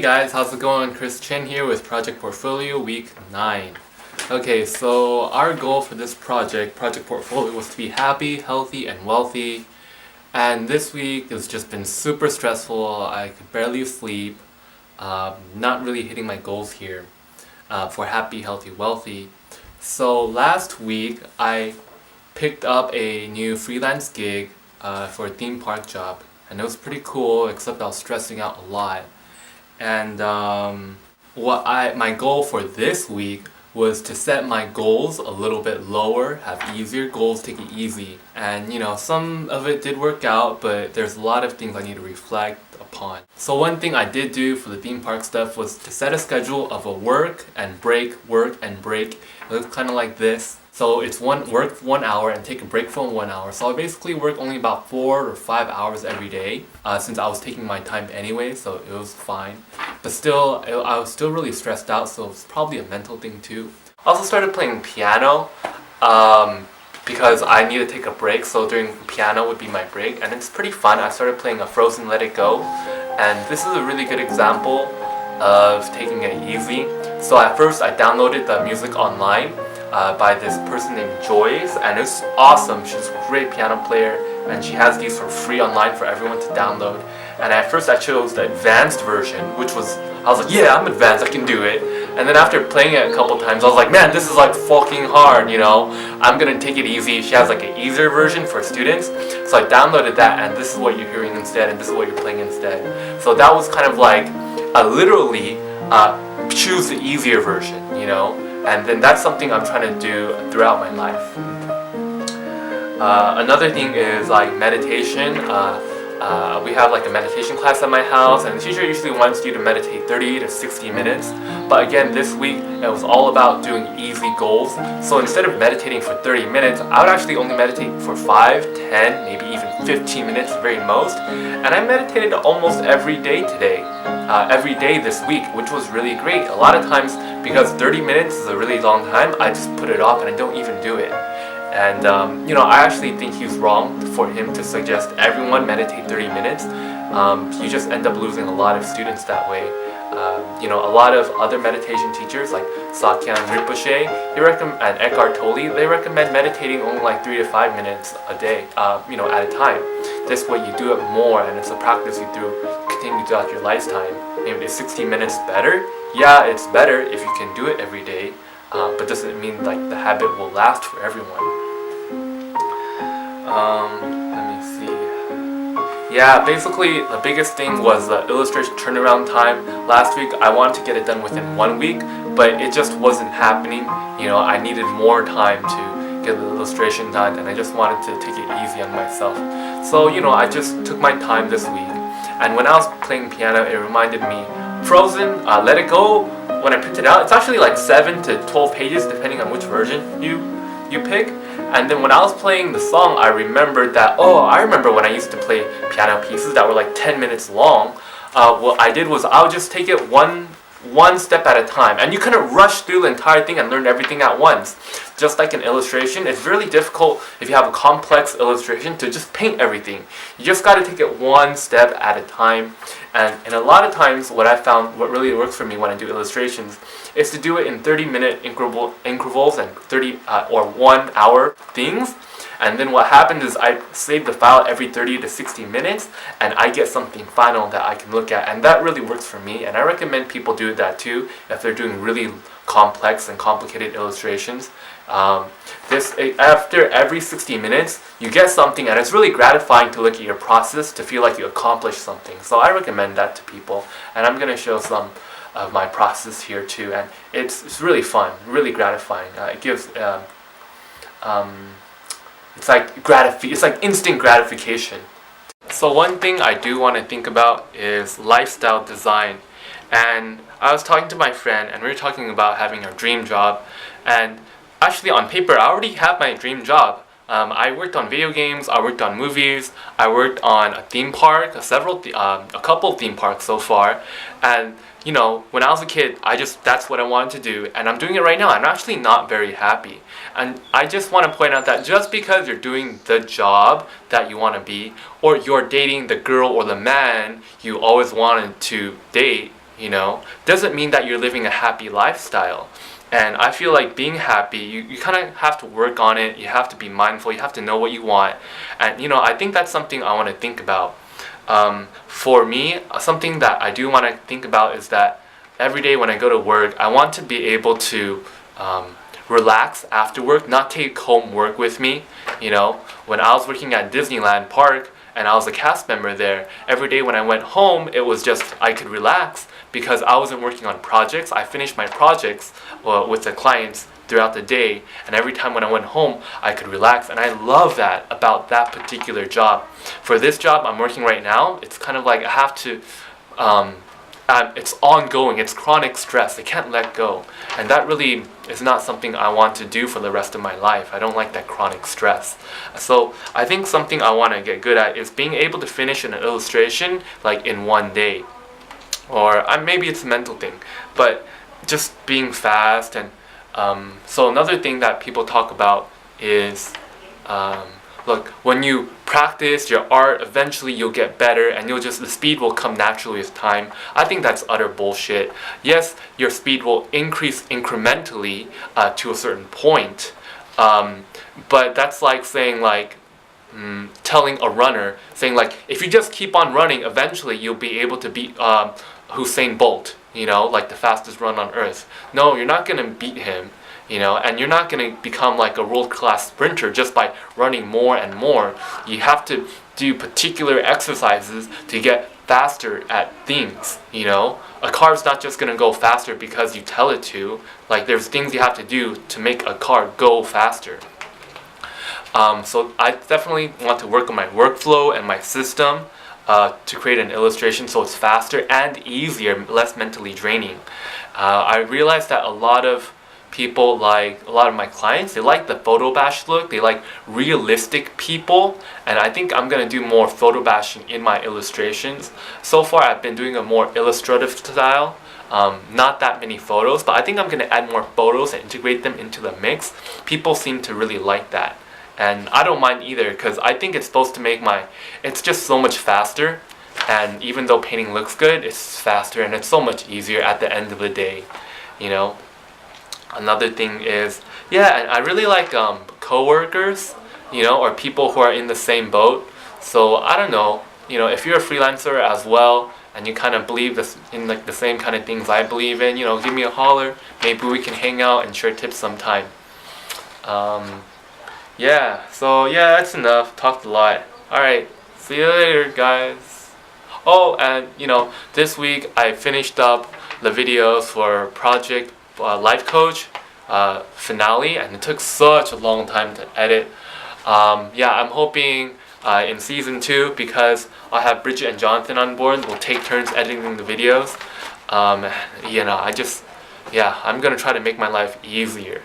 guys, how's it going? Chris Chen here with Project Portfolio Week 9. Okay, so our goal for this Project Portfolio, was to be happy, healthy, and wealthy. And this week has just been super stressful. I could barely sleep. Not really hitting my goals here for happy, healthy, wealthy. So last week, I picked up a new freelance gig for a theme park job. And it was pretty cool, except I was stressing out a lot. And my goal for this week was to set my goals a little bit lower, have easier goals, take it easy. And some of it did work out, but there's a lot of things I need to reflect upon. So one thing I did do for the theme park stuff was to set a schedule of a work and break. It looks kind of like this. So it's work 1 hour and take a break for 1 hour. So I basically work only about 4 or 5 hours every day since I was taking my time anyway, so it was fine. But still, I was still really stressed out, so it's probably a mental thing too. I also started playing piano because I need to take a break, so during piano would be my break, and it's pretty fun. I started playing a Frozen Let It Go, and this is a really good example of taking it easy. So at first I downloaded the music online by this person named Joyce, and it's awesome. She's a great piano player, and she has these for free online for everyone to download. And at first I chose the advanced version, I was like, yeah, I'm advanced, I can do it. And then after playing it a couple times, I was like, man, this is like fucking hard, I'm gonna take it easy. She has like an easier version for students. So I downloaded that, and this is what you're hearing instead, and this is what you're playing instead. So that was kind of like literally choose the easier version, And then that's something I'm trying to do throughout my life. Another thing is like meditation. We have like a meditation class at my house, and the teacher usually wants you to meditate 30 to 60 minutes. But again, this week it was all about doing easy goals. So instead of meditating for 30 minutes, I would actually only meditate for 5, 10, maybe even 15 minutes very most. And I meditated almost every day every day this week, which was really great. A lot of times, because 30 minutes is a really long time, I just put it off and I don't even do it. And I actually think he's wrong for him to suggest everyone meditate 30 minutes. You just end up losing a lot of students that way. A lot of other meditation teachers like Sakyan Rinpoche and Eckhart Tolle, they recommend meditating only like 3 to 5 minutes a day, at a time. This way you do it more, and it's a practice you continue throughout your lifetime. Maybe 60 minutes better? Yeah, it's better if you can do it every day, but doesn't mean like the habit will last for everyone. Let me see. Yeah, basically the biggest thing was the illustration turnaround time. Last week I wanted to get it done within 1 week, but it just wasn't happening. I needed more time to get the illustration done, and I just wanted to take it easy on myself. So, I just took my time this week. And when I was playing piano, it reminded me, Frozen, Let It Go, when I printed it out, it's actually like 7 to 12 pages depending on which version you pick. And then when I was playing the song, I remembered that, I remember when I used to play piano pieces that were like 10 minutes long. What I did was I would just take it one step at a time, and you couldn't rush through the entire thing and learn everything at once. Just like an illustration, it's really difficult if you have a complex illustration to just paint everything. You just got to take it one step at a time. And a lot of times what I found, what really works for me when I do illustrations, is to do it in 30-minute intervals and 30 or 1 hour things. And then what happens is I save the file every 30 to 60 minutes, and I get something final that I can look at. And that really works for me, and I recommend people do that too if they're doing really complex and complicated illustrations. After every 60 minutes, you get something, and it's really gratifying to look at your process, to feel like you accomplished something. So I recommend that to people, and I'm going to show some of my process here too, and it's really fun, really gratifying. It gives it's like instant gratification. So one thing I do want to think about is lifestyle design. And I was talking to my friend, and we were talking about having our dream job. And actually on paper, I already have my dream job. I worked on video games, I worked on movies, I worked on a theme park, a couple theme parks so far. And when I was a kid, that's what I wanted to do, and I'm doing it right now. I'm actually not very happy. And I just want to point out that just because you're doing the job that you want to be, or you're dating the girl or the man you always wanted to date, doesn't mean that you're living a happy lifestyle. And I feel like being happy, you kind of have to work on it. You have to be mindful. You have to know what you want. And I think that's something I want to think about. For me, something that I do want to think about is that every day when I go to work, I want to be able to relax after work, not take home work with me. When I was working at Disneyland Park and I was a cast member there, every day when I went home, it was just I could relax because I wasn't working on projects. I finished my projects with the clients throughout the day, and every time when I went home, I could relax, and I love that about that particular job. For this job I'm working right now, it's kind of like I have to it's ongoing, it's chronic stress, I can't let go, and that really is not something I want to do for the rest of my life. I don't like that chronic stress. So I think something I want to get good at is being able to finish an illustration like in one day, or maybe it's a mental thing, but just being fast. And so another thing that people talk about is look, when you practice your art, eventually you'll get better and the speed will come naturally with time. I think that's utter bullshit. Yes, your speed will increase incrementally to a certain point, but that's like saying telling a runner, saying if you just keep on running, eventually you'll be able to beat Usain Bolt, like the fastest run on earth. No, you're not gonna beat him. And you're not going to become like a world-class sprinter just by running more and more. You have to do particular exercises to get faster at things, A car's not just going to go faster because you tell it to. There's things you have to do to make a car go faster. So I definitely want to work on my workflow and my system to create an illustration so it's faster and easier, less mentally draining. I realized that a lot of my clients, they like the photo bash look. They like realistic people, and I think I'm gonna do more photo bashing in my illustrations. So far I've been doing a more illustrative style, not that many photos, but I think I'm gonna add more photos and integrate them into the mix. People seem to really like that, and I don't mind either because I think it's supposed to make it's just so much faster. And even though painting looks good, it's faster and it's so much easier at the end of the day. Another thing is, and I really like co-workers, or people who are in the same boat. So I don't know, if you're a freelancer as well and you kind of believe in the same kind of things I believe in, give me a holler. Maybe we can hang out and share tips sometime. That's enough. Talked a lot. Alright, see you later, guys. Oh, and this week I finished up the videos for Project Life Coach finale, and it took such a long time to edit. I'm hoping in season 2, because I'll have Bridget and Jonathan on board, we'll take turns editing the videos. I'm gonna try to make my life easier.